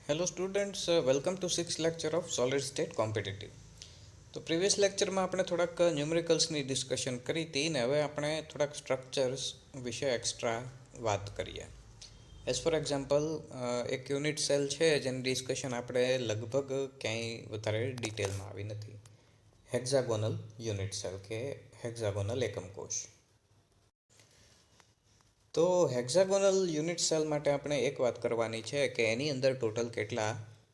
Hello students, welcome to 6th lecture of solid state competitive. તો previous લેક્ચરમાં આપણે થોડાક ન્યુમેરિકલ્સની ડિસ્કશન કરી હતી ને હવે આપણે થોડાક સ્ટ્રક્ચર્સ વિશે એક્સ્ટ્રા વાત કરીએ. એઝ ફોર એક્ઝામ્પલ, એક યુનિટ સેલ છે જેની ડિસ્કશન આપણે લગભગ ક્યાંય વધારે ડિટેલમાં આવી નથી. હેક્ઝાગોનલ યુનિટ સેલ કે હેક્ઝાગોનલ એકમ કોષ. તો હેક્ઝાગોનલ યુનિટ સેલ માટે આપણે એક વાત કરવાની છે કે એની અંદર ટોટલ કેટલા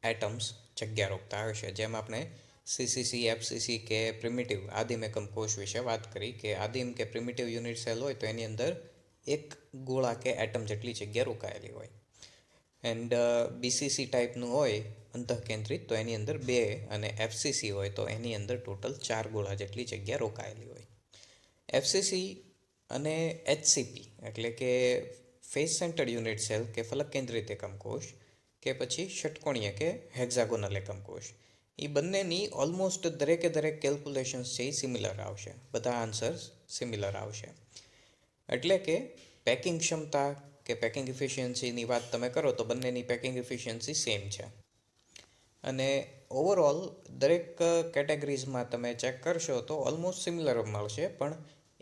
એટમ્સ જગ્યા રોકતા હશે. જેમ આપણે સીસીસી, એફસીસી કે પ્રિમિટિવ આદિમ એકમ કોષ વિશે વાત કરી કે આદિમ કે પ્રિમિટિવ યુનિટ સેલ હોય તો એની અંદર એક ગોળા કે એટમ જેટલી જગ્યા રોકાયેલી હોય. એન્ડ બીસીસી ટાઈપનું હોય અંતઃકેન્દ્રિત તો એની અંદર 2 અને એફસીસી હોય તો એની અંદર ટોટલ 4 ગોળા જેટલી જગ્યા રોકાયેલી હોય. એફસીસી અને એચસીપી એટલે કે ફેસ સેન્ટર્ડ યુનિટ સેલ કે ફલક કેન્દ્રિત એકમ કોષ કે પછી ષટકોણીય કે હેક્ઝાગોનલ એકમ કોષ, એ બંનેની ઓલમોસ્ટ દરેકે દરેક કેલ્ક્યુલેશન્સ છે એ સિમિલર આવશે. બધા આન્સર્સ સિમિલર આવશે. એટલે કે પેકિંગ ક્ષમતા કે પેકિંગ ઇફિશિયન્સીની વાત તમે કરો તો બંનેની પેકિંગ ઇફિશિયન્સી સેમ છે. અને ઓવરઓલ દરેક કેટેગરીઝમાં તમે ચેક કરશો તો ઓલમોસ્ટ સિમિલર મળશે. પણ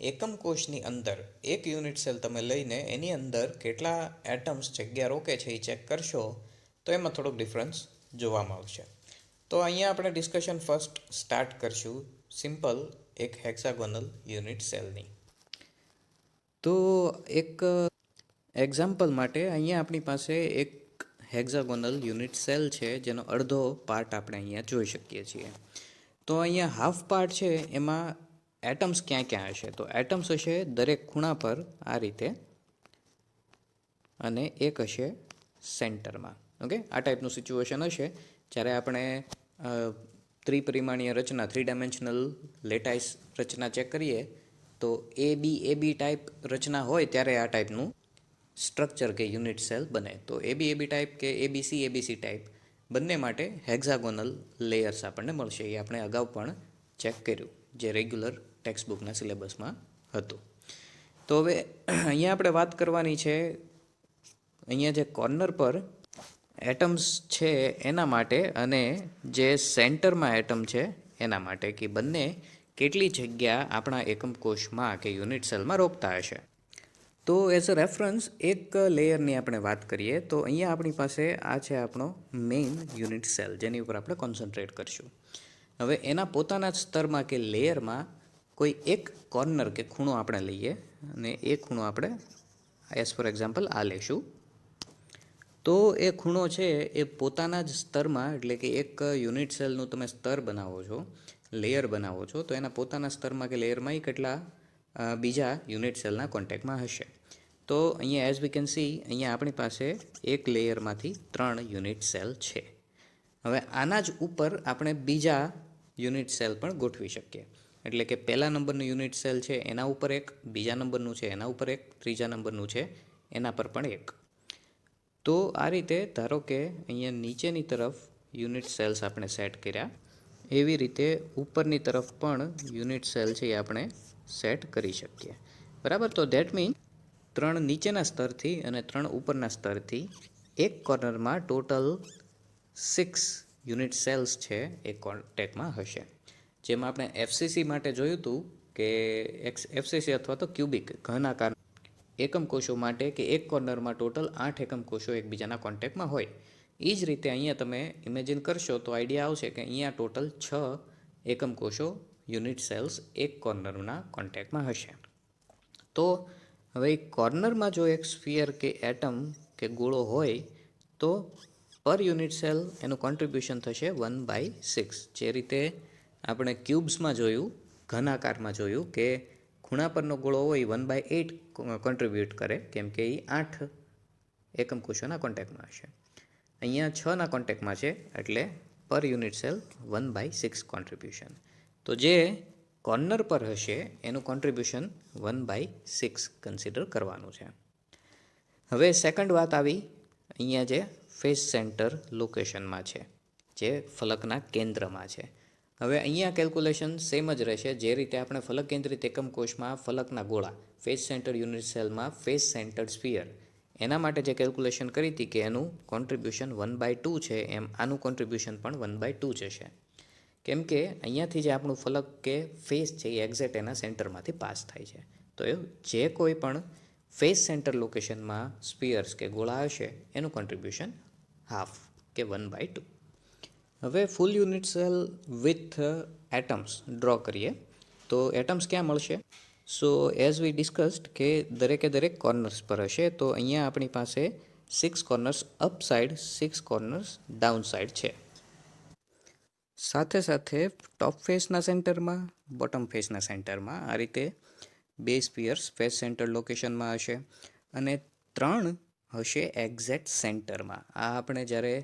એકમ કોષની અંદર એક યુનિટ સેલ તમે લઈને એની અંદર કેટલા એટમ્સ જગ્યા રોકે છે એ ચેક કરશો તો એમાં થોડોક ડિફરન્સ જોવા મળશે. તો અહીંયા આપણે ડિસ્કશન ફર્સ્ટ સ્ટાર્ટ કરશું સિમ્પલ એક હેક્સાગોનલ યુનિટ સેલની. તો એક એક્ઝામ્પલ માટે અહીંયા આપણી પાસે એક હેક્ઝાગોનલ યુનિટ સેલ છે જેનો અડધો પાર્ટ આપણે અહીંયા જોઈ શકીએ છીએ. તો અહીંયા હાફ પાર્ટ છે એમાં એટમ્સ ક્યાં ક્યાં હશે? તો એટમ્સ હશે દરેક ખૂણા પર આ રીતે અને એક હશે સેન્ટરમાં. ઓકે, આ ટાઈપનું સિચ્યુએશન હશે જ્યારે આપણે ત્રિપરિમાણીય રચના 3 ડાયમેન્શનલ લેટાઇસ રચના ચેક કરીએ તો એ બી ટાઈપ રચના હોય ત્યારે આ ટાઈપનું સ્ટ્રક્ચર કે યુનિટ સેલ બને. તો એબી ટાઈપ કે એબીસી ટાઈપ બંને માટે હેક્ઝાગોનલ લેયર્સ આપણને મળશે. એ આપણે અગાઉ પણ ચેક કર્યું જે રેગ્યુલર ટેક્સ્ટ બુકના સિલેબસમાં હતું. તો હવે અહીંયા આપણે વાત કરવાની છે અહીંયા જે કોર્નર પર એટમ્સ છે એના માટે અને જે સેન્ટરમાં એટમ છે એના માટે કે બંને કેટલી જગ્યા આપણા એકમ કોષમાં કે યુનિટ સેલમાં રોકતા હશે. તો એઝ અ રેફરન્સ એક લેયરની આપણે વાત કરીએ તો અહીંયા આપણી પાસે આ છે આપણો મેઇન યુનિટ સેલ જેની ઉપર આપણે કોન્સન્ટ્રેટ કરશું. હવે એના પોતાના જ સ્તરમાં કે લેયરમાં કોઈ એક કોર્નર કે ખૂણો આપણે લઈએ અને એ ખૂણો આપણે એઝ ફોર એક્ઝામ્પલ આ લઈશું. તો એ ખૂણો છે એ પોતાના જ સ્તરમાં એટલે કે એક યુનિટ સેલનું તમે સ્તર બનાવો છો, લેયર બનાવો છો તો એના પોતાના સ્તરમાં કે લેયરમાં એ કેટલા બીજા યુનિટ સેલના કોન્ટેક્ટમાં હશે. તો અહીંયા એઝ વી કેન સી અહીંયા આપણી પાસે એક લેયરમાંથી 3 યુનિટ સેલ છે. હવે આના જ ઉપર આપણે બીજા યુનિટ સેલ પણ ગોઠવી શકીએ. એટલે કે પહેલા નંબરનું યુનિટ સેલ છે એના ઉપર એક, બીજા નંબરનું છે એના ઉપર એક, ત્રીજા નંબરનું છે એના પર પણ એક. તો આ રીતે ધારો કે અહીંયા નીચેની તરફ યુનિટ સેલ્સ આપણે સેટ કર્યા, એવી રીતે ઉપરની તરફ પણ યુનિટ સેલ છે એ આપણે સેટ કરી શકીએ. બરાબર. તો ધેટ મીન 3 નીચેના સ્તરથી અને 3 ઉપરના સ્તરથી એક કોર્નરમાં ટોટલ 6 યુનિટ સેલ્સ છે એ કોન્ટેક્ટમાં હશે. જેમાં આપણે એફસીસી માટે જોયું હતું કે એફસીસી અથવા તો ક્યુબિક ઘન આકાર એકમ કોષો માટે કે એક કોર્નરમાં ટોટલ 8 એકમ કોષો એકબીજાના કોન્ટેક્ટમાં હોય. એ જ રીતે અહીંયા તમે ઇમેજિન કરશો તો આઈડિયા આવશે કે અહીંયા ટોટલ 6 એકમ કોષો યુનિટ સેલ્સ એક કોર્નરના કોન્ટેક્ટમાં હશે. તો હવે કોર્નરમાં જો એક સ્ફિયર કે એટમ કે ગોળો હોય તો પર યુનિટ સેલ એનું કોન્ટ્રીબ્યુશન થશે 1/6. જે રીતે આપણે ક્યુબ્સમાં જોયું, ઘન આકારમાં જોયું કે ખૂણા પરનો ગોળો હોય 1/8 કોન્ટ્રીબ્યુટ કરે કેમ કે એ 8 એકમ કોષોના કોન્ટેક્ટમાં હશે. અહીંયા 6ના કોન્ટેક્ટમાં છે એટલે પર યુનિટ સેલ 1/6 કોન્ટ્રીબ્યુશન. તો જે કોર્નર પર હશે એનું કોન્ટ્રીબ્યુશન 1/6 કન્સિડર કરવાનું છે. હવે સેકન્ડ વાત આવી અહીંયા જે ફેસ સેન્ટર લોકેશનમાં છે, જે ફલકના કેન્દ્રમાં છે. હવે અહીંયા કેલ્ક્યુલેશન સેમ જ રહેશે જે રીતે આપણે ફલક કેન્દ્રિત એકમ કોષમાં ફલકના ગોળા ફેસ સેન્ટર યુનિટ સેલમાં ફેસ સેન્ટર્ડ સ્ફિયર એના માટે જે કેલ્ક્યુલેશન કરી હતી કે એનું કોન્ટ્રીબ્યુશન 1/2 છે, એમ આનું કોન્ટ્રીબ્યુશન પણ 1/2 જશે. કેમ કે અહીંયાથી જે આપણું ફલક કે ફેસ છે એ એક્ઝેક્ટ એના સેન્ટરમાંથી પાસ થાય છે. તો એ જે કોઈ પણ ફેસ સેન્ટર લોકેશનમાં સ્પિયર્સ કે ગોળા હશે એનું કોન્ટ્રીબ્યુશન હાફ કે 1/2. હવે full unit cell with atoms draw કરીએ. તો એટમ્સ ક્યાં મળશે? સો એઝ વી ડિસ્કસ્ડ કે દરેક કોર્નર્સ પર હશે. તો અહીંયા આપણી પાસે 6 corners up side, 6 corners down side છે. સાથે સાથે ટોપ ફેસના સેન્ટરમાં, બોટમ ફેસના સેન્ટરમાં આ રીતે 2 સ્પિયર્સ ફેસ સેન્ટર લોકેશનમાં હશે અને 3 હશે એક્ઝેક્ટ સેન્ટરમાં. આ આપણે જ્યારે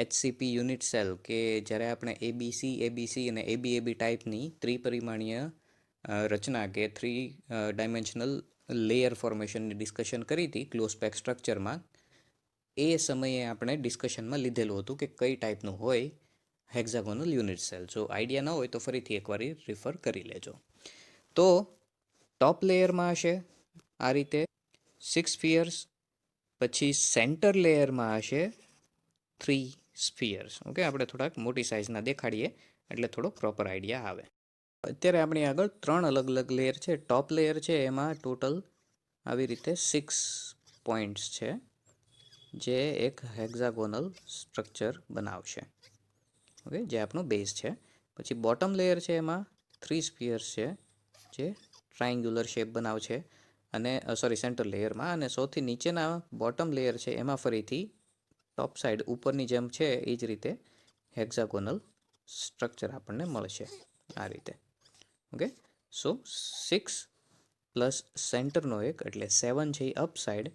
HCP યુનિટ સેલ કે જ્યારે આપણે ABC અને ABAB ટાઈપની ત્રિપરિમાણીય રચના કે 3 ડાયમેન્શનલ લેયર ફોર્મેશનની ડિસ્કશન કરી હતી ક્લોઝ પેક સ્ટ્રક્ચરમાં, એ સમયે આપણે ડિસ્કશનમાં લીધેલું હતું કે કઈ ટાઈપનું હોય હેક્ઝાગોનલ યુનિટ સેલ. જો આઈડિયા ન હોય તો ફરીથી એકવાર રિફર કરી લેજો. તો ટોપ લેયરમાં હશે આ રીતે 6 સ્ફિયર્સ, પછી સેન્ટર લેયરમાં હશે 3 સ્ફિયર્સ. ઓકે, આપણે થોડાક મોટી સાઇઝના દેખાડીએ એટલે થોડો પ્રોપર આઈડિયા આવે. અત્યારે આપણી આગળ 3 અલગ અલગ લેયર છે. ટોપ લેયર છે એમાં ટોટલ આવી રીતે 6 પોઈન્ટ્સ છે જે એક હેક્ઝાગોનલ સ્ટ્રક્ચર બનાવશે. ઓકે, જે આપણું બેઝ છે. પછી બોટમ લેયર છે એમાં 3 સ્ફિયર્સ છે જે ટ્રાયંગ્યુલર શેપ બનાવશે અને સેન્ટર લેયરમાં. અને સૌથી નીચેના બોટમ લેયર છે એમાં ફરીથી ટોપ સાઈડ ઉપરની જેમ છે એ જ રીતે હેક્ઝાગોનલ સ્ટ્રક્ચર આપણને મળશે આ રીતે. ઓકે, સો 6 પ્લસ સેન્ટરનો એક એટલે 7 છે એ અપ સાઈડ,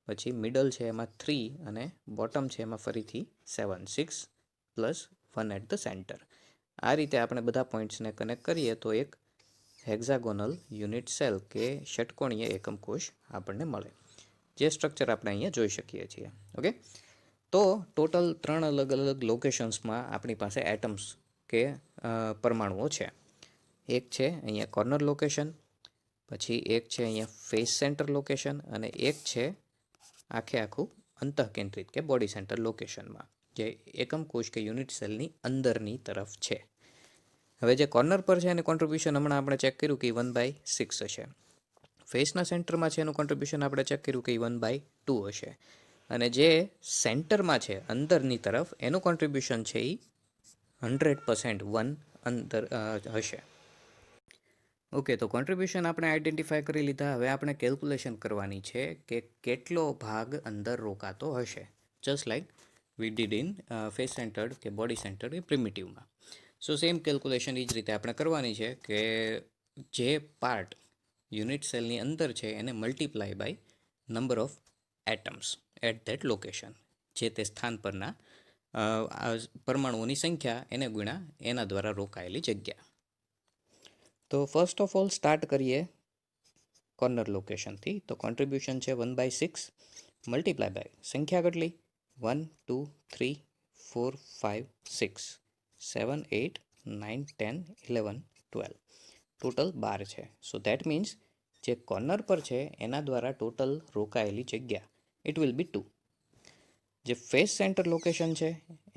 પછી મિડલ છે એમાં 3 અને બોટમ છે એમાં ફરીથી 7, 6 પ્લસ 1 એટ ધ સેન્ટર. આ રીતે આપણે બધા પોઈન્ટ્સને કનેક્ટ કરીએ તો એક હેક્ઝાગોનલ યુનિટ સેલ કે ષટકોણીય એકમ કોષ આપણને મળે, જે સ્ટ્રક્ચર આપણે અહીંયા જોઈ શકીએ છીએ. ઓકે, તો ટોટલ 3 અલગ અલગ લોકેશન્સમાં આપણી પાસે એટમ્સ કે પરમાણુઓ છે. એક છે અહીંયા કોર્નર લોકેશન, પછી એક છે અહીંયા ફેસ સેન્ટર લોકેશન અને એક છે આખું અંતઃકેન્દ્રિત કે બોડી સેન્ટર લોકેશનમાં, જે એકમ કોષ કે યુનિટ સેલની અંદરની તરફ છે. હવે જે કોર્નર પર છે એનું કોન્ટ્રીબ્યુશન હમણાં આપણે ચેક કર્યું કે 1/6 હશે. ફેસના સેન્ટરમાં છે એનું કોન્ટ્રીબ્યુશન આપણે ચેક કર્યું કે 1/2 હશે. અને જે સેન્ટરમાં છે અંદરની તરફ એનું કોન્ટ્રીબ્યુશન છે એ 100% 1 અંદર હશે. ઓકે, તો કોન્ટ્રીબ્યુશન આપણે આઈડેન્ટિફાય કરી લીધા. હવે આપણે કેલ્ક્યુલેશન કરવાની છે કે કેટલો ભાગ અંદર રોકાતો હશે, just like we did in face centred કે બોડી સેન્ટર્ડ કે પ્રિમિટિવમાં. સો સેમ કેલ્ક્યુલેશન એ જ રીતે આપણે કરવાની છે કે જે પાર્ટ યુનિટ સેલની અંદર છે એને multiply by number of atoms at that location, જે તે સ્થાન પરના પરમાણુઓની સંખ્યા એને ગુણ્યા એના દ્વારા રોકાયેલી જગ્યા. તો ફર્સ્ટ ઓફ ઓલ સ્ટાર્ટ કરીએ કોર્નર લોકેશનથી. તો કોન્ટ્રીબ્યુશન છે 1/6 મલ્ટીપ્લાય બાય સંખ્યા કેટલી? 1, 2, 3, 4, 5, 6, 7, 8, 9, 10, 11, 12, ટોટલ 12 છે. સો દેટ મીન્સ જે કોર્નર પર છે એના દ્વારા ટોટલ રોકાયેલી જગ્યા ઇટ વિલ બી 2. જે ફેસ સેન્ટર લોકેશન છે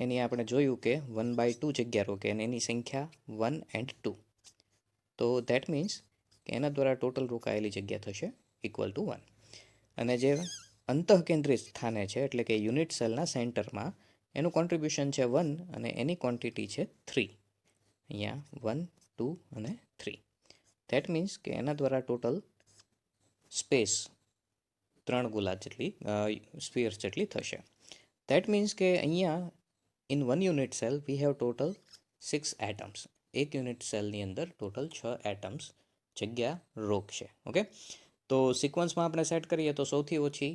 એની આપણે જોયું કે 1/2 જગ્યા રોકે અને એની સંખ્યા 1 and 2. તો દેટ મીન્સ કે એના દ્વારા ટોટલ રોકાયેલી જગ્યા થશે ઇક્વલ ટુ 1. અને જે અંતઃકેન્દ્રિત સ્થાને છે એટલે કે યુનિટ સેલના સેન્ટરમાં એનું કોન્ટ્રીબ્યુશન છે 1 અને એની ક્વોન્ટિટી છે 3. અહીંયા 1, 2 અને 3. દેટ મીન્સ કે એના દ્વારા ટોટલ સ્પેસ 3 ગોલા જેટલી સ્ફિયર્સ જેટલી થશે. દેટ મીન્સ કે અહીંયા in 1 unit cell we have total 6 atoms. એક યુનિટ સેલની અંદર ટોટલ 6 એટમ્સ જગ્યા રોકશે. ઓકે, તો સિક્વન્સમાં આપણે સેટ કરીએ તો સૌથી ઓછી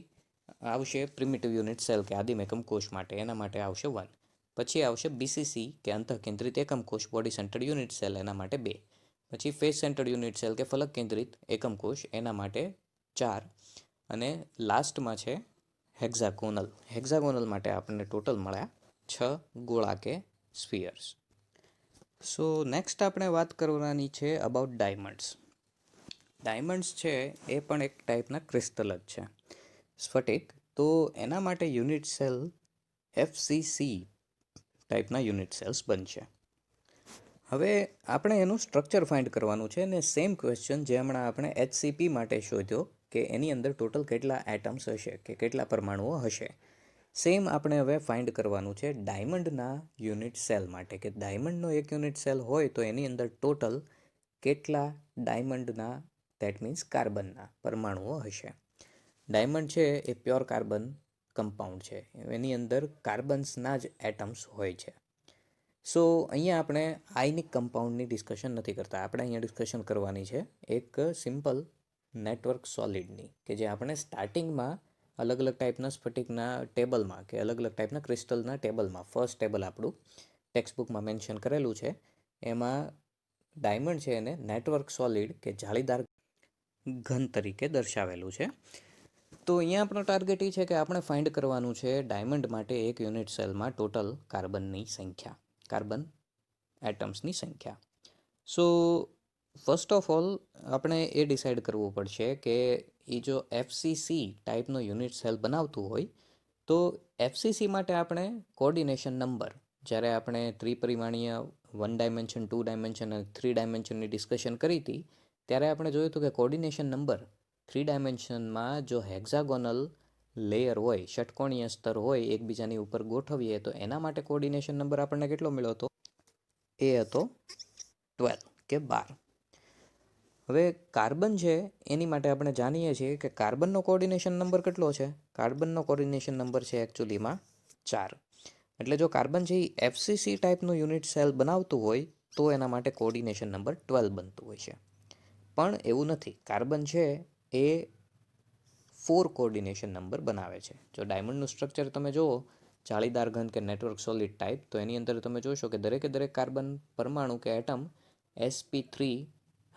આવશે પ્રિમિટિવ યુનિટ સેલ કે આદિમ એકમ કોષ માટે, એના માટે આવશે 1. પછી આવશે BCC કે અંતઃકેન્દ્રિત એકમ કોષ બોડી સેન્ટર્ડ યુનિટ સેલ, એના માટે 2. પછી ફેસ સેન્ટર્ડ યુનિટ સેલ કે ફલક કેન્દ્રિત એકમ કોષ, એના માટે 4. અને લાસ્ટમાં છે હેક્ઝાગોનલ માટે આપણને ટોટલ મળ્યા 6 ગોળા કે સ્ફિયર્સ. સો નેક્સ્ટ આપણે વાત કરવાની છે અબાઉટ ડાયમંડ્સ. ડાયમંડ્સ છે એ પણ એક ટાઈપના ક્રિસ્ટલ જ છે, સ્ફટિક તો એના માટે યુનિટ સેલ FCC ટાઈપના યુનિટ સેલ્સ બનશે. હવે આપણે એનું સ્ટ્રક્ચર ફાઇન્ડ કરવાનું છે અને સેમ ક્વેશ્ચન જે હમણાં આપણે HCP માટે શોધ્યો કે એની અંદર ટોટલ કેટલા એટમ્સ હશે કે કેટલા પરમાણુઓ હશે, સેમ આપણે હવે ફાઇન્ડ કરવાનું છે ડાયમંડના યુનિટ સેલ માટે કે ડાયમંડનો એક યુનિટ સેલ હોય તો એની અંદર ટોટલ કેટલા ડાયમંડના દેટ મીન્સ કાર્બનના પરમાણુઓ હશે. ડાયમંડ છે એ પ્યોર કાર્બન કમ્પાઉન્ડ છે, એની અંદર કાર્બન્સના જ એટમ્સ હોય છે. સો અહીંયા આપણે આયનિક કમ્પાઉન્ડની ડિસ્કશન નથી કરતા, આપણે અહીંયા ડિસ્કશન કરવાની છે એક સિમ્પલ નેટવર્ક સોલિડની કે જે આપણે સ્ટાર્ટિંગમાં અલગ અલગ ટાઈપના સ્ફટિકના ટેબલમાં કે અલગ અલગ ટાઈપના ક્રિસ્ટલના ટેબલમાં ફર્સ્ટ ટેબલ આપણું ટેક્સ્ટબુકમાં મેન્શન કરેલું છે. એમાં ડાયમંડ છે એને નેટવર્ક સોલિડ કે જાળીદાર ઘન તરીકે દર્શાવેલું છે. તો અહીંયા આપણો ટાર્ગેટ એ છે કે આપણે ફાઇન્ડ કરવાનું છે ડાયમંડ માટે એક યુનિટ સેલમાં ટોટલ કાર્બનની સંખ્યા, કાર્બન એટમ્સની સંખ્યા. સો ફર્સ્ટ ઓફ ઓલ આપણે એ ડિસાઇડ કરવું પડશે કે એ જો FCC ટાઈપનો યુનિટ સેલ બનાવતું હોય તો FCC માટે આપણે કોર્ડિનેશન નંબર, જ્યારે આપણે ત્રિપરિમાણીય 1 ડાયમેન્શન 2 ડાયમેન્શન અને 3 ડાયમેન્શનની ડિસ્કશન કરી હતી ત્યારે આપણે જોયું હતું કે કોર્ડિનેશન નંબર 3 ડાયમેન્શનમાં જો હેક્ઝાગોનલ લેયર હોય, ષટકોણીય સ્તર હોય, એકબીજાની ઉપર ગોઠવીએ તો એના માટે કોર્ડિનેશન નંબર આપણને કેટલો મળ્યો હતો? એ હતો 12 કે 12. હવે કાર્બન છે એની માટે આપણે જાણીએ છીએ કે કાર્બનનો કોર્ડિનેશન નંબર કેટલો છે? કાર્બનનો કોર્ડિનેશન નંબર છે એકચ્યુઅલીમાં 4. એટલે જો કાર્બન છે એ FCC ટાઈપનું યુનિટ સેલ બનાવતું હોય તો એના માટે કોર્ડિનેશન નંબર 12 બનતું હોય છે. પણ એવું નથી, કાર્બન છે એ 4 કોર્ડિનેશન નંબર બનાવે છે. જો ડાયમંડનું સ્ટ્રક્ચર તમે જુઓ જાળીદાર ઘન કે નેટવર્ક સોલિડ ટાઈપ, તો એની અંદર તમે જોશો કે દરેકે દરેક કાર્બન પરમાણુ કે એટમ sp3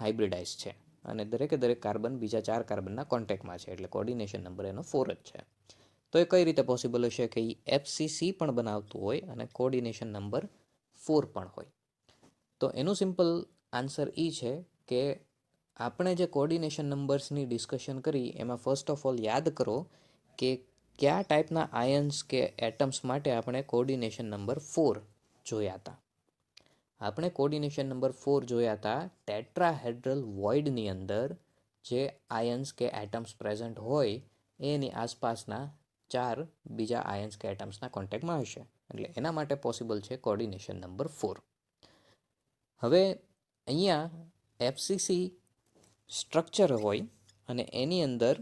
હાઇબ્રિડાઇઝ છે અને દરેકે દરેક કાર્બન બીજા 4 કાર્બનના કોન્ટેક્ટમાં છે, એટલે કોર્ડિનેશન નંબર એનો 4 જ છે. તો એ કઈ રીતે પોસિબલ હશે કે એ FCC પણ બનાવતું હોય અને કોર્ડિનેશન નંબર 4 પણ હોય? તો એનું સિમ્પલ આન્સર એ છે કે આપણે જે કોર્ડિનેશન નંબર્સની ડિસ્કશન કરી એમાં ફર્સ્ટ ઓફ ઓલ યાદ કરો કે કયા ટાઈપના આયન્સ કે એટમ્સ માટે આપણે કોર્ડિનેશન નંબર 4 જોયા હતા. આપણે કોર્ડિનેશન નંબર 4 જોયા હતા ટેટ્રાહેડ્રલ વોઇડની અંદર જે આયન્સ કે એટમ્સ પ્રેઝન્ટ હોય એની આસપાસના 4 બીજા આયન્સ કે એટમ્સના કોન્ટેક્ટમાં હશે, એટલે એના માટે પોસિબલ છે કોર્ડિનેશન નંબર 4. હવે અહીંયા FCC સ્ટ્રક્ચર હોય અને એની અંદર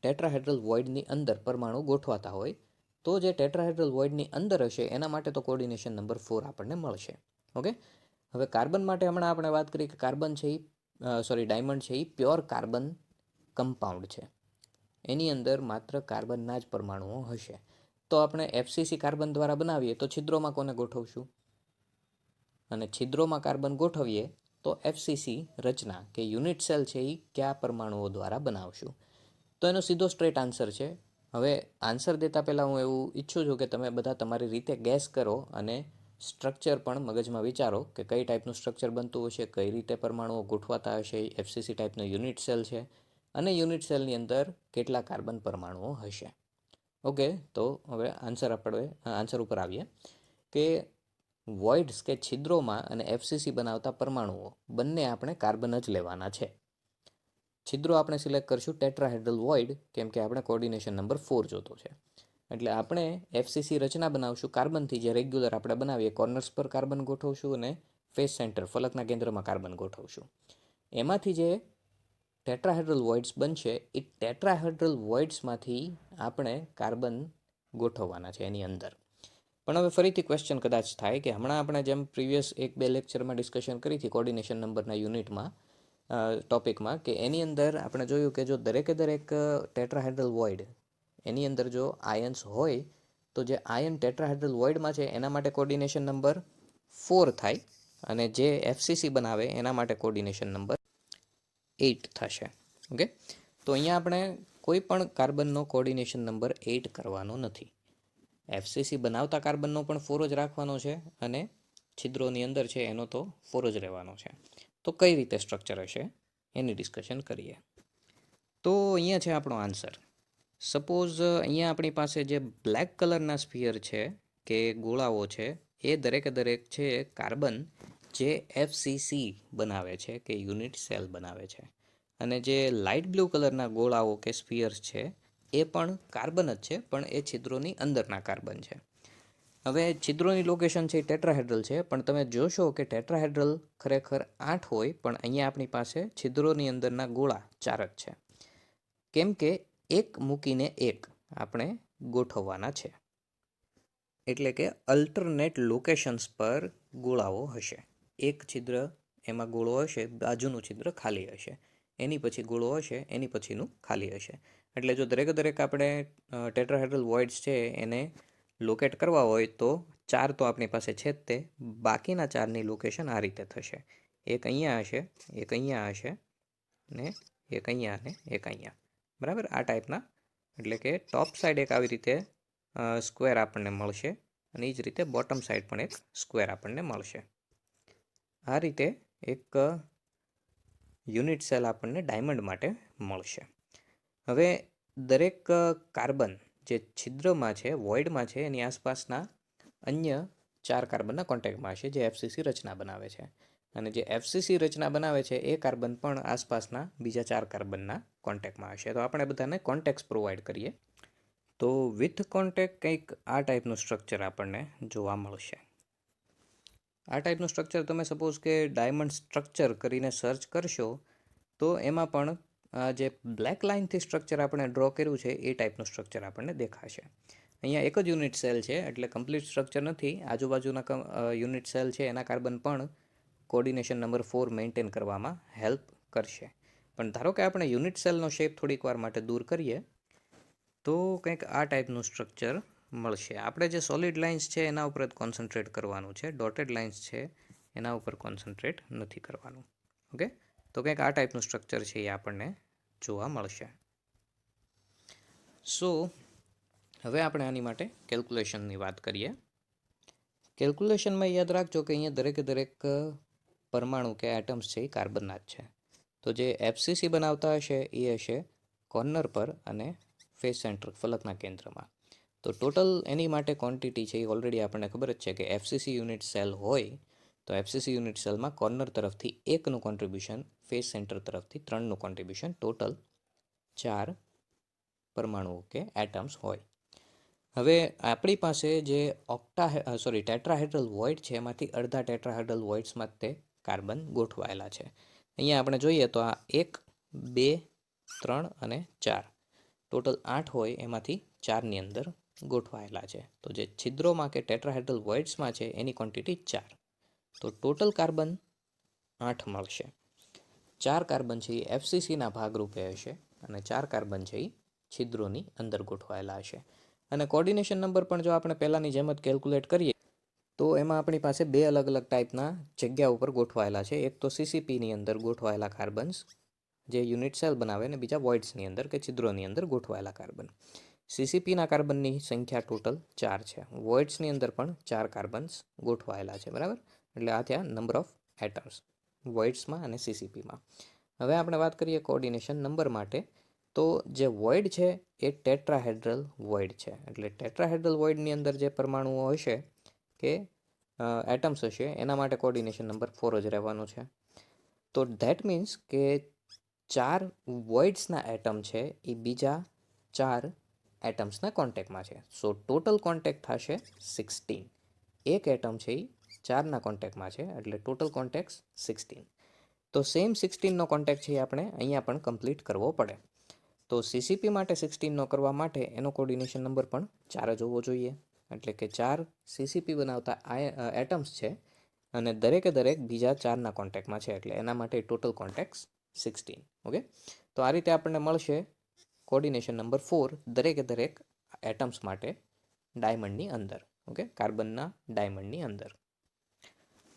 ટેટ્રાહેડ્રલ વોઇડની અંદર પરમાણુ ગોઠવાતા હોય તો જે ટેટ્રાહેડ્રલ વોઇડની અંદર હશે એના માટે તો કોર્ડિનેશન નંબર 4 આપણને મળશે. ઓકે, હવે કાર્બન માટે હમણાં આપણે વાત કરી કે કાર્બન છે ડાયમંડ છે એ પ્યોર કાર્બન કમ્પાઉન્ડ છે, એની અંદર માત્ર કાર્બનના જ પરમાણુઓ હશે. તો આપણે FCC કાર્બન દ્વારા બનાવીએ તો છિદ્રોમાં કોને ગોઠવશું? અને છિદ્રોમાં કાર્બન ગોઠવીએ તો FCC રચના કે યુનિટ સેલ છે એ કયા પરમાણુઓ દ્વારા બનાવશું? તો એનો સીધો સ્ટ્રેટ આન્સર છે. હવે આન્સર દેતા પહેલાં હું એવું ઈચ્છું છું કે તમે બધા તમારી રીતે ગેસ કરો અને સ્ટ્રક્ચર પણ મગજમાં વિચારો કે કઈ ટાઈપનું સ્ટ્રક્ચર બનતું હશે, કઈ રીતે પરમાણુઓ ગોઠવાતા હશે, FCC ટાઈપનો યુનિટ સેલ છે અને યુનિટ સેલની અંદર કેટલા કાર્બન પરમાણુઓ હશે. ઓકે, તો હવે આન્સર ઉપર આવીએ કે વોઇડ્સ કે છિદ્રોમાં અને FCC બનાવતા પરમાણુઓ બંને આપણે કાર્બન જ લેવાના છે. છિદ્રો આપણે સિલેક્ટ કરશું ટેટ્રાહેડ્રલ વોઇડ, કેમ કે આપણે કોર્ડિનેશન નંબર 4 જોતો છે. એટલે આપણે FCC રચના બનાવશું કાર્બનથી, જે રેગ્યુલર આપણે બનાવીએ, કોર્નર્સ પર કાર્બન ગોઠવશું અને ફેસ સેન્ટર ફલકના કેન્દ્રમાં કાર્બન ગોઠવશું. એમાંથી જે ટેટ્રાહેડ્રલ વોઇડ્સ બનશે એ ટેટ્રાહેડ્રલ વોઇડ્સમાંથી આપણે કાર્બન ગોઠવવાના છે એની અંદર. પણ હવે ફરીથી ક્વેશ્ચન કદાચ થાય કે હમણાં આપણે જેમ પ્રીવિયસ 1-2 લેક્ચરમાં ડિસ્કશન કરી હતી કોર્ડિનેશન નંબરના યુનિટમાં ટોપિકમાં, કે એની અંદર આપણે જોયું કે જો દરેકે દરેક ટેટ્રાહેડ્રલ વોઇડ એની અંદર જો આયન્સ હોય તો જે આયન ટેટ્રાહેડ્રલ વોઇડમાં છે એના માટે કોર્ડિનેશન નંબર 4 થાય અને જે FCC બનાવે એના માટે કોર્ડિનેશન નંબર 8 થશે. ઓકે, તો અહીંયા આપણે કોઈ પણ કાર્બનનો કોર્ડિનેશન નંબર 8 કરવાનો નથી. FCC બનાવતા કાર્બનનો પણ 4 જ રાખવાનો છે અને છિદ્રોની અંદર છે એનો તો 4 જ રહેવાનો છે. તો કઈ રીતે સ્ટ્રક્ચર હશે એની ડિસ્કશન કરીએ. તો અહીંયા છે આપણો આન્સર સપોઝ અહીંયા આપણી પાસે જે બ્લેક કલરના સ્ફિયર છે કે ગોળાઓ છે એ દરેકે દરેક છે કાર્બન જે FCC બનાવે છે કે યુનિટ સેલ બનાવે છે, અને જે લાઇટ બ્લુ કલરના ગોળાઓ કે સ્ફિયર્સ છે એ પણ કાર્બન જ છે, પણ એ છિદ્રોની અંદરના કાર્બન છે. હવે છિદ્રોની લોકેશન છે એ ટેટ્રાહેડ્રલ છે, પણ તમે જોશો કે ટેટ્રાહેડ્રલ ખરેખર 8 હોય, પણ અહીંયા આપણી પાસે છિદ્રોની અંદરના ગોળા 4 જ છે, કેમ કે એક મૂકીને એક આપણે ગોઠવવાના છે. એટલે કે અલ્ટરનેટ લોકેશન્સ પર ગોળાઓ હશે. એક છિદ્ર એમાં ગોળો હશે, બાજુનું છિદ્ર ખાલી હશે, એની પછી ગોળો હશે, એની પછીનું ખાલી હશે. એટલે જો દરેક આપણે ટેટ્રાહેડ્રલ વોઇડ્સ છે એને લોકેટ કરવા હોય તો 4 તો આપણી પાસે છે જ, તે બાકીના 4ની લોકેશન આ રીતે થશે. એક અહીંયા હશે, એક અહીંયા હશે, ને એક અહીંયા અને એક અહીંયા. બરાબર, આ ટાઈપના. એટલે કે ટોપ સાઈડ એક આવી રીતે સ્ક્વેર આપણને મળશે, અને એ જ રીતે બોટમ સાઈડ પણ એક સ્ક્વેર આપણને મળશે. આ રીતે એક યુનિટ સેલ આપણને ડાયમંડ માટે મળશે. હવે દરેક કાર્બન જે છિદ્રમાં છે, વોઇડમાં છે, એની આસપાસના અન્ય 4 કાર્બનના કોન્ટેક્ટમાં હશે જે FCC રચના બનાવે છે, અને જે FCC રચના બનાવે છે એ કાર્બન પણ આસપાસના બીજા 4 કાર્બનના કોન્ટેક્ટમાં હશે. તો આપણે બધાને કોન્ટેક્ટ્સ પ્રોવાઈડ કરીએ. તો વિથ કોન્ટેક્ટ કંઈક આ ટાઈપનું સ્ટ્રક્ચર આપણને જોવા મળશે. આ ટાઈપનું સ્ટ્રક્ચર તમે સપોઝ કે ડાયમંડ સ્ટ્રક્ચર કરીને સર્ચ કરશો તો એમાં પણ જે બ્લેક લાઇનથી સ્ટ્રક્ચર આપણે ડ્રો કર્યું છે એ ટાઈપનું સ્ટ્રક્ચર આપણને દેખાશે. અહીંયા એક જ યુનિટ સેલ છે એટલે કમ્પ્લીટ સ્ટ્રક્ચર નથી. આજુબાજુના યુનિટ સેલ છે એના કાર્બન પણ કોર્ડિનેશન નંબર 4 મેન્ટેન કરવામાં હેલ્પ કરશે. પણ ધારો કે આપણે યુનિટ સેલનો શેપ થોડીક વાર માટે દૂર કરીએ તો કંઈક આ ટાઈપનું સ્ટ્રક્ચર મળશે. આપણે જે સોલિડ લાઇન્સ છે એના ઉપર જ કોન્સન્ટ્રેટ કરવાનું છે, ડોટેડ લાઇન્સ છે એના ઉપર કોન્સન્ટ્રેટ નથી કરવાનું. ઓકે, તો કંઈક આ ટાઈપનું સ્ટ્રક્ચર છે એ આપણને જોવા મળશે. સો હવે આપણે આની માટે કેલ્ક્યુલેશનની વાત કરીએ. કેલ્ક્યુલેશનમાં યાદ રાખજો કે અહીંયા દરેક પરમાણુ કે એટમ્સ છે એ કાર્બનના જ છે. તો જે FCC બનાવતા હશે એ હશે કોર્નર પર અને ફેસ સેન્ટર, ફલકના કેન્દ્રમાં. તો ટોટલ એની માટે ક્વોન્ટિટી છે એ ઓલરેડી આપણને ખબર જ છે કે FCC યુનિટ સેલ હોય તો FCC યુનિટ સેલમાં કોર્નર તરફથી 1નું કોન્ટ્રીબ્યુશન, ફેસ સેન્ટર તરફથી 3નું કોન્ટ્રીબ્યુશન, ટોટલ 4 પરમાણુઓ કે એટમ્સ હોય. હવે આપણી પાસે જે ટેટ્રાહેડ્રલ વોઇડ છે એમાંથી અડધા ટેટ્રાહેડ્રલ વોઇડ્સમાં તે કાર્બન ગોઠવાયેલા છે. અહીંયા આપણે જોઈએ તો આ 1, 2, 3 અને 4, ટોટલ 8 હોય એમાંથી 4ની અંદર ગોઠવાયેલા છે. તો જે છિદ્રોમાં કે ટેટ્રાહેડ્રલ વોઇડ્સમાં છે એની ક્વોન્ટિટી 4. તો ટોટલ કાર્બન 8 મળશે. 4 કાર્બન છે એ FCCના ભાગરૂપે હશે અને 4 કાર્બન છે એ છિદ્રોની અંદર ગોઠવાયેલા હશે. અને કોર્ડિનેશન નંબર પણ જો આપણે પહેલાંની જેમ જ કેલ્ક્યુલેટ કરીએ તો એમાં આપણી પાસે 2 અલગ ટાઈપના જગ્યા ઉપર ગોઠવાયેલા છે. એક તો CCPની અંદર ગોઠવાયેલા કાર્બન્સ જે યુનિટ સેલ બનાવે, ને બીજા વોઇડ્સની અંદર કે છિદ્રોની અંદર ગોઠવાયેલા કાર્બન. CCPના કાર્બનની સંખ્યા ટોટલ 4 છે. વોઇડ્સની અંદર પણ 4 કાર્બન્સ ગોઠવાયેલા છે. બરાબર, એટલે આ થયા નંબર ઓફ એટમ્સ વોઇડ્સમાં અને CCPમાં. હવે આપણે વાત કરીએ કોર્ડિનેશન નંબર માટે. તો જે વોઇડ છે એ ટેટ્રાહેડ્રલ વોઇડ છે. એટલે ટેટ્રાહેડ્રલ વોઇડની અંદર જે પરમાણુઓ હશે કે એટમ્સ હશે એના માટે કોર્ડિનેશન નંબર 4 જ રહેવાનો છે. તો ધેટ મીન્સ કે 4 વોઇડ્સના એટમ છે એ બીજા 4 એટમ્સના કોન્ટેક્ટમાં છે. સો ટોટલ કોન્ટેક્ટ થશે 16. એક એટમ છે એ 4ના કોન્ટેક્ટમાં છે એટલે ટોટલ કોન્ટેક્ટ 16. તો સેમ 16નો કોન્ટેક્ટ છે એ આપણે અહીંયા પણ કમ્પ્લીટ કરવો પડે. તો CCP માટે 16નો કરવા માટે એનો કોર્ડિનેશન નંબર પણ 4 જ હોવો જોઈએ. એટલે કે 4 CCP બનાવતા એટમ્સ છે અને દરેકે દરેક બીજા 4ના કોન્ટેક્ટમાં છે એટલે એના માટે ટોટલ કોન્ટેક્ટ 16. ઓકે, તો આ રીતે આપણને મળશે કોર્ડિનેશન નંબર 4 દરેક એટમ્સ માટે ડાયમંડની અંદર. ઓકે, કાર્બનના ડાયમંડની અંદર.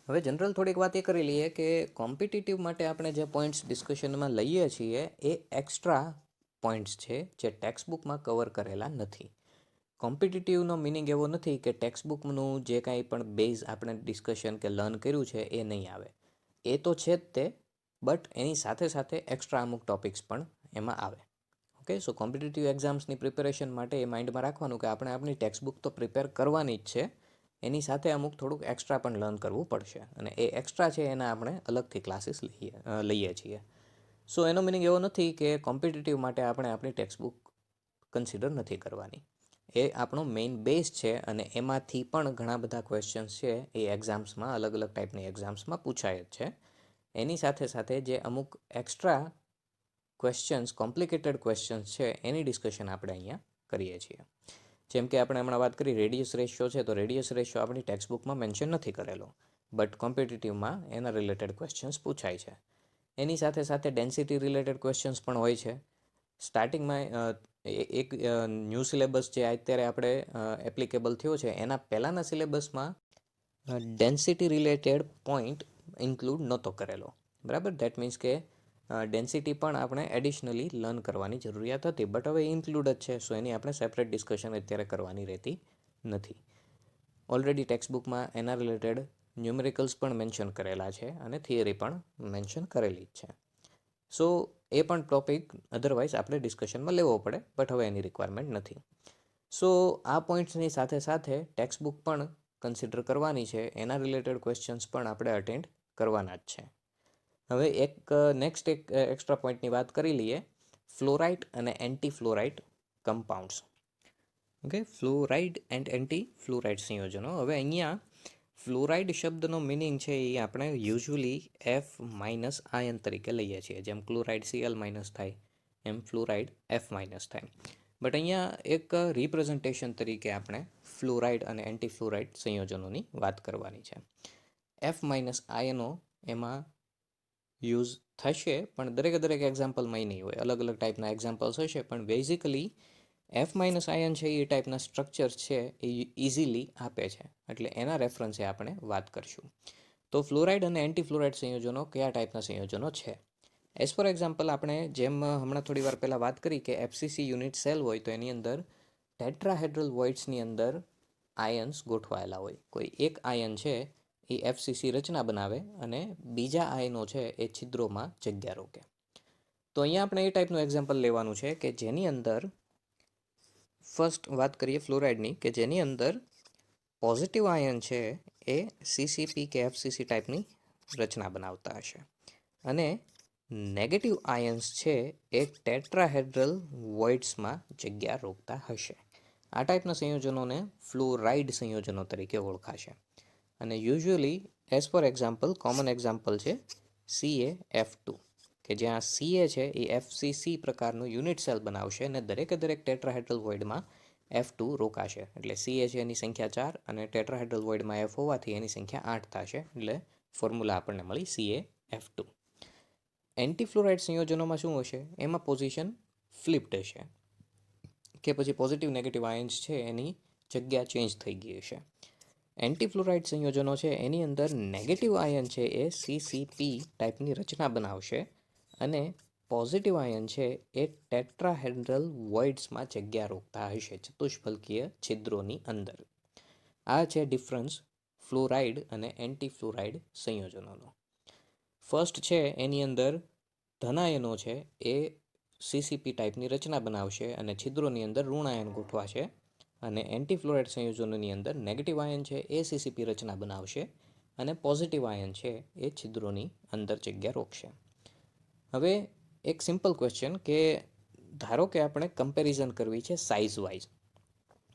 હવે જનરલ થોડીક વાત એ કરી લઈએ કે કોમ્પિટિટિવ માટે આપણે જે પોઈન્ટ્સ ડિસ્કશનમાં લઈએ છીએ એ એક્સ્ટ્રા પોઈન્ટ્સ છે જે ટેક્સ્ટ બુકમાં કવર કરેલા નથી. કોમ્પિટિટિવનો મિનિંગ એવો નથી કે ટેક્સ્ટ બુકનું જે કાંઈ પણ બેઝ આપણે ડિસ્કશન કે લર્ન કર્યું છે એ નહીં આવે. એ તો છે જ તે, બટ એની સાથે એક્સ્ટ્રા અમુક ટોપિક્સ પણ એમાં આવે. ઓકે, સો કોમ્પિટિટિવ એક્ઝામ્સની પ્રિપેરેશન માટે એ માઇન્ડમાં રાખવાનું કે આપણે આપણી ટેક્સ્ટ બુક તો પ્રિપેર કરવાની જ છે, એની સાથે અમુક થોડુંક એક્સ્ટ્રા પણ લર્ન કરવું પડશે, અને એ એક્સ્ટ્રા છે એના આપણે અલગથી ક્લાસીસ લઈએ છીએ. સો એનો મિનિંગ એવો નથી કે કોમ્પિટિટિવ માટે આપણે આપણી ટેક્સ્ટ બુક કન્સિડર નથી કરવાની. એ આપણો મેઇન બેઝ છે, અને એમાંથી પણ ઘણા બધા ક્વેશ્ચન્સ છે એ એક્ઝામ્સમાં, અલગ અલગ ટાઈપની એક્ઝામ્સમાં પૂછાય જ છે. એની સાથે સાથે જે અમુક એક્સ્ટ્રા ક્વેશ્ચન્સ, કોમ્પ્લિકેટેડ ક્વેશ્ચન્સ છે એની ડિસ્કશન આપણે અહીંયા કરીએ છીએ. જેમ કે આપણે હમણાં વાત કરી રેડિયસ રેશિયો છે, તો રેડિયસ રેશિયો આપણી ટેક્સ્ટ બુકમાં મેન્શન નથી કરેલો, બટ કોમ્પિટિટિવમાં એના રિલેટેડ ક્વેશ્ચન્સ પૂછાય છે. એની સાથે સાથે ડેન્સિટી રિલેટેડ ક્વેશ્ચન્સ પણ હોય છે. સ્ટાર્ટિંગમાં એક ન્યૂ સિલેબસ જે અત્યારે આપણે એપ્લિકેબલ થયો છે એના પહેલાંના સિલેબસમાં ડેન્સિટી રિલેટેડ પોઈન્ટ ઇન્ક્લુડ નહોતો કરેલો, બરાબર. દેટ મીન્સ કે ડેન્સિટી પણ આપણે એડિશનલી લર્ન કરવાની જરૂરિયાત હતી, બટ હવે ઇન્ક્લુડ જ છે, સો એની આપણે સેપરેટ ડિસ્કશન અત્યારે કરવાની રહેતી નથી. ઓલરેડી ટેક્સ્ટ બુકમાં એના રિલેટેડ ન્યુમેરિકલ્સ પણ મેન્શન કરેલા છે અને થિયરી પણ મેન્શન કરેલી જ છે. સો એ પણ ટોપિક અધરવાઇઝ આપણે ડિસ્કશનમાં લેવો પડે, બટ હવે એની રિક્વાયરમેન્ટ નથી. સો આ પોઈન્ટ્સની સાથે સાથે ટેક્સ્ટ બુક પણ કન્સિડર કરવાની છે, એના રિલેટેડ ક્વેશ્ચન્સ પણ આપણે અટેન્ડ કરવાના જ છે. હવે નેક્સ્ટ એક એક્સ્ટ્રા પોઈન્ટની વાત કરી લઈએ, ફ્લોરાઇડ અને anti fluoride compounds. Okay, fluoride and anti fluoride સંયોજનો. હવે અહીંયા ફ્લોરાઇડ શબ્દનો મિનિંગ છે એ આપણે યુઝ્યુઅલી F- આયન તરીકે લઈએ છીએ. જેમ ક્લોરાઇડ Cl- થાય એમ ફ્લોરાઇડ F- થાય. બટ અહીંયા એક રિપ્રેઝન્ટેશન તરીકે આપણે ફ્લોરાઇડ અને એન્ટી ફ્લોરાઇડ સંયોજનોની વાત કરવાની છે. F- આયનો એમાં યુઝ થશે, પણ દરેક એક્ઝામ્પલમાં નહીં હોય, અલગ અલગ ટાઈપના એક્ઝામ્પલ્સ હશે, પણ બેઝિકલી F- આયન છે એ ટાઈપના સ્ટ્રક્ચર છે એ ઇઝીલી આપે છે, એટલે એના રેફરન્સે આપણે વાત કરશું. તો ફ્લોરાઇડ અને એન્ટી ફ્લોરાઇડ સંયોજનો કયા ટાઈપના સંયોજનો છે? એઝ ફોર એક્ઝામ્પલ, આપણે જેમ હમણાં થોડી વાર પહેલાં વાત કરી કે FCC યુનિટ સેલ હોય તો એની અંદર ટેટ્રાહેડ્રલ વોઇડ્સની અંદર આયન્સ ગોઠવાયેલા હોય. કોઈ એક આયન છે એ FCC રચના બનાવે અને બીજા આયનો છે એ છિદ્રોમાં જગ્યા રોકે. તો અહીંયા આપણે એ ટાઈપનું એક્ઝામ્પલ લેવાનું છે કે જેની અંદર ફર્સ્ટ વાત કરીએ ફ્લોરાઇડની, કે જેની અંદર પોઝિટિવ આયન છે એ CCP કે FCC ટાઈપની રચના બનાવતા હશે, અને નેગેટિવ આયન્સ છે એ ટેટ્રાહેડ્રલ વોઇડ્સમાં જગ્યા રોકતા હશે. આ ટાઈપના સંયોજનોને ફ્લોરાઇડ સંયોજનો તરીકે ઓળખાશે. અને usually as for example, common example છે CaF2, કે જ્યાં Ca છે એ FCC પ્રકારનું યુનિટ સેલ બનાવશે અને દરેક ટેટ્રાહેડ્રલ વોઇડમાં F2 રોકાશે. એટલે Ca છે એની સંખ્યા 4 અને ટેટ્રાહેડ્રલ વોઇડમાં F હોવાથી એની સંખ્યા 8 થશે, એટલે ફોર્મ્યુલા આપણને મળી CaF2. એન્ટીફ્લોરાઇડ સંયોજનોમાં શું હશે? એમાં પોઝિશન ફ્લિપ્ડ હશે, કે પછી પોઝિટિવ નેગેટિવ આયન્સ છે એની જગ્યા ચેન્જ થઈ ગઈ હશે. એન્ટીફ્લોરાઇડ સંયોજનો છે એની અંદર નેગેટિવ આયન છે એ CCP ટાઈપની રચના બનાવશે, અને પોઝિટિવ આયન છે એ ટેટ્રાહેડ્રલ વોઇડ્સમાં જગ્યા રોકતા હશે, ચતુષ્ફલકીય છિદ્રોની અંદર. આ છે ડિફરન્સ ફ્લોરાઇડ અને એન્ટીફ્લોરાઇડ સંયોજનોનો. ફર્સ્ટ છે એની અંદર ધનાયનો છે એ CCP ટાઈપની રચના બનાવશે અને છિદ્રોની અંદર ઋણ આયન ગોઠવાશે, અને એન્ટીફ્લોરાઇડ સંયોજનોની અંદર નેગેટિવ આયન છે એ CCP રચના બનાવશે અને પોઝિટિવ આયન છે એ છિદ્રોની અંદર જગ્યા રોકશે. હવે એક સિમ્પલ ક્વેશ્ચન, કે ધારો કે આપણે કમ્પેરિઝન કરવી છે સાઇઝ વાઇઝ,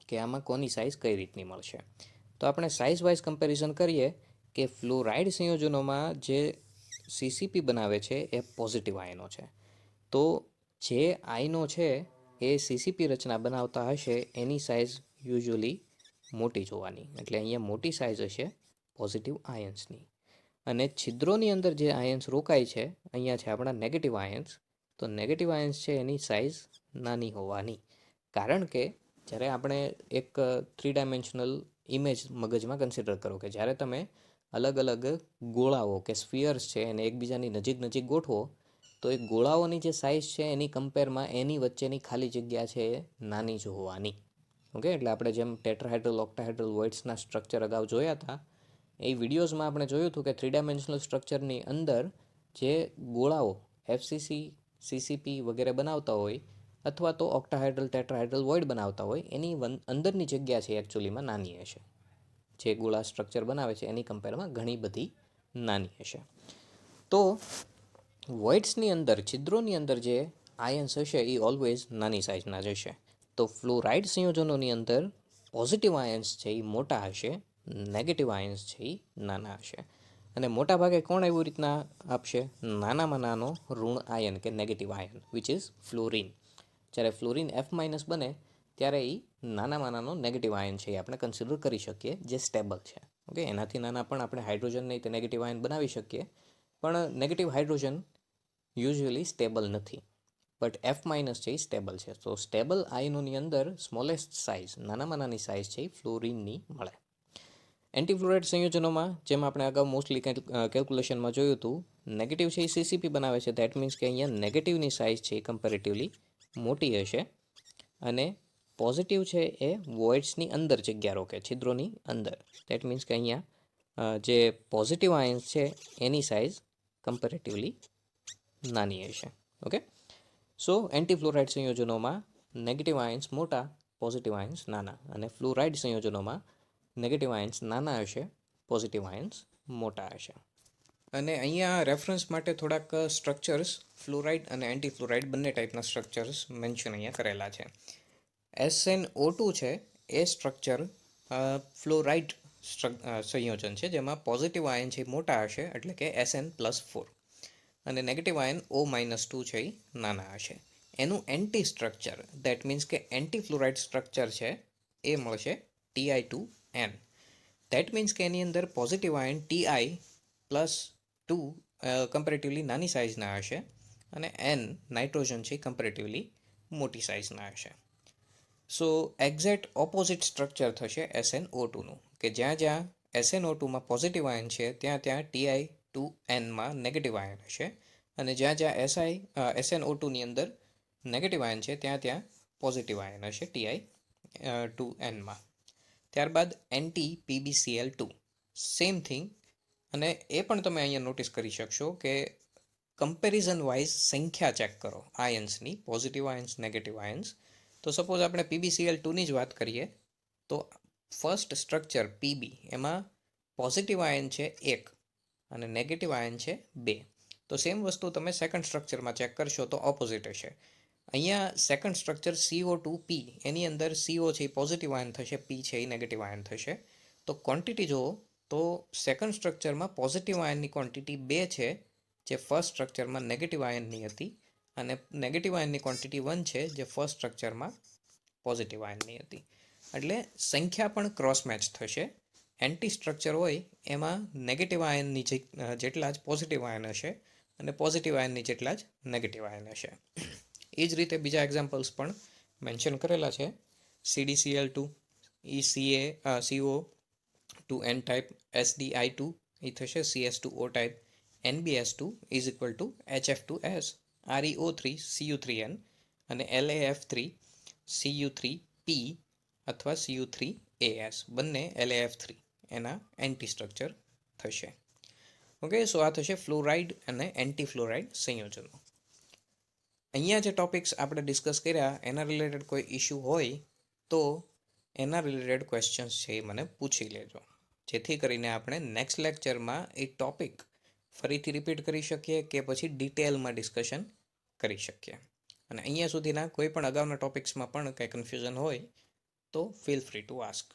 કે આમાં કોની સાઇઝ કઈ રીતની મળશે. તો આપણે સાઇઝ વાઇઝ કમ્પેરિઝન કરીએ કે ફ્લોરાઇડ સંયોજનોમાં જે CCP બનાવે છે એ પોઝિટિવ આયનો છે, તો જે આયનો છે એ CCP રચના બનાવતા હશે એની સાઇઝ યુઝ્યુઅલી મોટી જોવાની, એટલે અહીંયા મોટી સાઇઝ હશે પોઝિટિવ આયન્સની. અને છિદ્રોની અંદર જે આયન્સ રોકાય છે, અહીંયા છે આપણા નેગેટિવ આયન્સ, તો નેગેટિવ આયન્સ છે એની સાઇઝ નાની હોવાની. કારણ કે જ્યારે આપણે એક 3 ડાયમેન્શનલ ઇમેજ મગજમાં કન્સિડર કરો કે જ્યારે તમે અલગ અલગ ગોળાઓ કે સ્ફિયર્સ છે એને એકબીજાની નજીક ગોઠવો, તો એ ગોળાઓની જે સાઇઝ છે એની કમ્પેરમાં એની વચ્ચેની ખાલી જગ્યા છે એ નાની જ હોવાની. ઓકે, એટલે આપણે જેમ ટેટ્રાહેડ્રલ ઓક્ટાહેડ્રલ વોઇડ્સના સ્ટ્રક્ચર અગાઉ જોયા હતા, એ વિડીયોઝમાં આપણે જોયું હતું કે 3 ડાયમેન્શનલ સ્ટ્રક્ચરની અંદર જે ગોળાઓ FCC CCP વગેરે બનાવતા હોય, અથવા તો ઓક્ટાહાઇડ્રલ ટેટ્રાહાઇડ્રલ વોઇડ બનાવતા હોય એની અંદરની જગ્યા છે એકચ્યુઅલીમાં નાની હશે. જે ગોળા સ્ટ્રક્ચર બનાવે છે એની કમ્પેરમાં ઘણી બધી નાની હશે. તો વોઇડ્સની અંદર, છિદ્રોની અંદર જે આયન્સ હશે એ ઓલવેઝ નાની સાઇઝના જ હશે. તો ફ્લોરાઇડ સંયોજનોની અંદર પોઝિટિવ આયન્સ છે એ મોટા હશે, નેગેટિવ આયન્સ છે એ નાના હશે. અને મોટા ભાગે કોણ એવી રીતના આપશે? નાનામાં નાનો ઋણ આયન કે negative ion, which is fluorine. જ્યારે ફ્લોરિન F- બને ત્યારે એ નાનામાં નાનો નેગેટિવ આયન છે એ આપણે કન્સિડર કરી શકીએ, જે સ્ટેબલ છે. ઓકે, એનાથી નાના પણ આપણે હાઇડ્રોજન નહીં તે નેગેટિવ આયન બનાવી શકીએ, પણ નેગેટિવ હાઇડ્રોજન યુઝ્યુઅલી સ્ટેબલ નથી. બટ F- છે એ સ્ટેબલ છે. તો સ્ટેબલ આયનોની અંદર સ્મોલેસ્ટ સાઇઝ, નાનામાં નાની સાઇઝ છે એ ફ્લોરિનની મળે. એન્ટીફ્લોરાઇડ સંયોજનોમાં, જેમ આપણે અગાઉ મોસ્ટલી કેલ્ક્યુલેશનમાં જોયું હતું, નેગેટિવ છે એ CCP બનાવે છે. દેટ મીન્સ કે અહીંયા નેગેટિવની સાઇઝ છે એ કમ્પેરેટિવલી મોટી હશે, અને પોઝિટિવ છે એ વોઇડ્સની અંદર જગ્યા રોકે, છિદ્રોની અંદર. દેટ મીન્સ કે અહીંયા જે પોઝિટિવ આયન્સ છે એની સાઇઝ કમ્પેરેટિવલી નાની હશે. ઓકે, સો એન્ટીફ્લોરાઇડ સંયોજનોમાં નેગેટિવ આયન્સ મોટા, પોઝિટિવ આયન્સ નાના. અને ફ્લોરાઇડ સંયોજનોમાં નેગેટિવ આયન્સ નાના હશે, પોઝિટિવ આયન્સ મોટા હશે. અને અહીંયા રેફરન્સ માટે થોડાક સ્ટ્રક્ચર્સ, ફ્લોરાઇડ અને એન્ટીફ્લોરાઇડ બંને ટાઈપના સ્ટ્રક્ચર્સ મેન્શન અહીંયા કરેલા છે. SnO2 છે એ સ્ટ્રક્ચર ફ્લોરાઇડ સંયોજન છે, જેમાં પોઝિટિવ આયન છે મોટા હશે, એટલે કે Sn+4, અને નેગેટિવ આયન O-2 છે એ નાના હશે. એનું એન્ટી સ્ટ્રક્ચર, દેટ મીન્સ કે એન્ટીફ્લોરાઇડ સ્ટ્રક્ચર છે એ મળશે Ti2n. દેટ મીન્સ કે એની અંદર પોઝિટિવ આયન Ti+2 કમ્પેરેટિવલી નાની સાઇઝના હશે, અને N નાઇટ્રોજન છે કમ્પેરેટિવલી મોટી સાઇઝના હશે. સો એક્ઝેક્ટ ઓપોઝિટ સ્ટ્રક્ચર થશે SnO2નું, કે જ્યાં જ્યાં SnO2માં પોઝિટિવ આયન છે ત્યાં ત્યાં Ti2n નેગેટિવ આયન હશે, અને જ્યાં જ્યાં SnO2ની અંદર નેગેટિવ આયન છે ત્યાં ત્યાં પોઝિટિવ આયન હશે Ti2n. ત્યારબાદ NT-PbCl2, સેમ થિંગ. અને એ પણ તમે અહીંયા નોટિસ કરી શકશો કે કમ્પેરિઝન વાઇઝ સંખ્યા ચેક કરો આયન્સની, પોઝિટિવ આયન્સ, નેગેટિવ આયન્સ. તો સપોઝ આપણે PbCl2ની જ વાત કરીએ, તો ફર્સ્ટ સ્ટ્રક્ચર Pb, એમાં પોઝિટિવ આયન છે 1 અને નેગેટિવ આયન છે 2. તો સેમ વસ્તુ તમે સેકન્ડ સ્ટ્રક્ચરમાં ચેક કરશો તો ઓપોઝિટ હશે. અહીંયા સેકન્ડ સ્ટ્રક્ચર CO2P, એની અંદર CO છે એ પોઝિટિવ આયન થશે, P છે એ નેગેટિવ આયન થશે. તો ક્વોન્ટિટી જુઓ તો સેકન્ડ સ્ટ્રક્ચરમાં પોઝિટિવ આયનની ક્વોન્ટિટી 2 છે, જે ફર્સ્ટ સ્ટ્રક્ચરમાં નેગેટિવ આયનની હતી, અને નેગેટિવ આયનની ક્વોન્ટિટી 1 છે, જે ફર્સ્ટ સ્ટ્રક્ચરમાં પોઝિટિવ આયનની હતી. એટલે સંખ્યા પણ ક્રોસ મેચ થશે. એન્ટી સ્ટ્રક્ચર હોય એમાં નેગેટિવ આયનની જેટલા જ પોઝિટિવ આયન હશે, અને પોઝિટિવ આયનની જેટલા જ નેગેટિવ આયન હશે. એ જ રીતે બીજા એક્ઝામ્પલ્સ પણ મેન્શન કરેલા છે. CdCl2 એ CO2n ટાઈપ, SdI2 એ થશે CS2O type, NbS2 is equal to HF2S, ReO3 Cu3n, અને LaF3 Cu3P અથવા Cu3As, બંને LaF3 એના એન્ટી સ્ટ્રક્ચર થશે. ઓકે, સો આ થશે ફ્લોરાઇડ અને એન્ટીફ્લોરાઇડ સંયોજનો. અહીંયા જે ટોપિક્સ આપણે ડિસ્કસ કર્યા એના રિલેટેડ કોઈ ઇશ્યુ હોય તો એના રિલેટેડ ક્વેશ્ચન્સ છે એ મને પૂછી લેજો, જેથી કરીને આપણે નેક્સ્ટ લેક્ચરમાં એ ટોપિક ફરીથી રિપીટ કરી શકીએ કે પછી ડિટેલમાં ડિસ્કશન કરી શકીએ. અને અહીંયા સુધીના કોઈ પણ અગાઉના ટોપિક્સમાં પણ કંઈ કન્ફ્યુઝન હોય તો ફીલ ફ્રી ટુ આસ્ક.